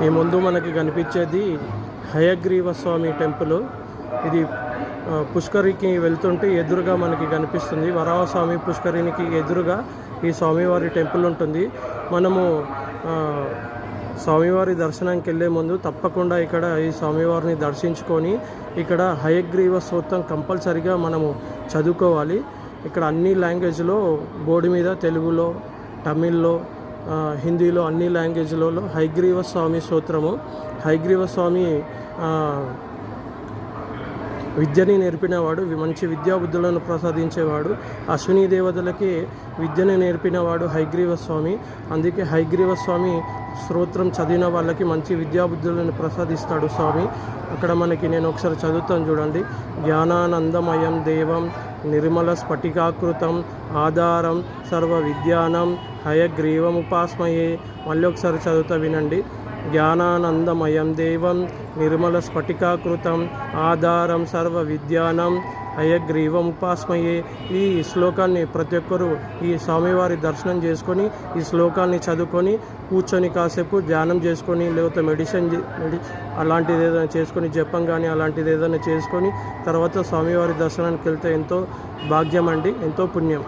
ఈ ముందు మనకి కనిపించేది హయగ్రీవ స్వామి టెంపుల్. ఇది పుష్కరికి వెళ్తుంటే ఎదురుగా మనకి కనిపిస్తుంది. వరాహస్వామి పుష్కరినికి ఎదురుగా ఈ స్వామివారి టెంపుల్ ఉంటుంది. మనము స్వామివారి దర్శనానికి వెళ్ళే ముందు తప్పకుండా ఇక్కడ ఈ స్వామివారిని దర్శించుకొని ఇక్కడ హయగ్రీవ స్తోత్రం కంపల్సరిగా మనము చదువుకోవాలి. ఇక్కడ అన్ని లాంగ్వేజ్లో బోర్డు మీద తెలుగులో, తమిళ్లో, హిందీలో అన్ని లాంగ్వేజ్లలో హయగ్రీవ స్వామి స్తోత్రము. హయగ్రీవ స్వామి విద్యని నేర్పినవాడు, మంచి విద్యాబుద్ధులను ప్రసాదించేవాడు. అశ్విని దేవతలకి విద్యను నేర్పినవాడు హయగ్రీవ స్వామి. అందుకే హయగ్రీవ స్వామి స్తోత్రం చదివిన వాళ్ళకి మంచి విద్యాబుద్ధులను ప్రసాదిస్తాడు స్వామి. అక్కడ మనకి నేను ఒకసారి చదువుతాను చూడండి. జ్ఞానానందమయం దేవం నిర్మల స్ఫటికాకృతం ఆధారం సర్వ విద్యానం హయగ్రీవముపాస్మయే. మళ్ళీ ఒకసారి చదువుతా వినండి. జ్ఞానానందమయం దేవం నిర్మల స్ఫటికాకృతం ఆధారం సర్వ విద్యానం హయగ్రీవముపాస్మయే. ఈ శ్లోకాన్ని ప్రతి ఒక్కరూ ఈ స్వామివారి దర్శనం చేసుకొని ఈ శ్లోకాన్ని చదువుకొని కూర్చొని కాసేపు ధ్యానం చేసుకొని, లేకపోతే మెడిసిన్ అలాంటిది ఏదైనా చేసుకొని, జపం కానీ అలాంటిది ఏదైనా చేసుకొని తర్వాత స్వామివారి దర్శనానికి వెళ్తే ఎంతో భాగ్యం అండి, ఎంతో పుణ్యం.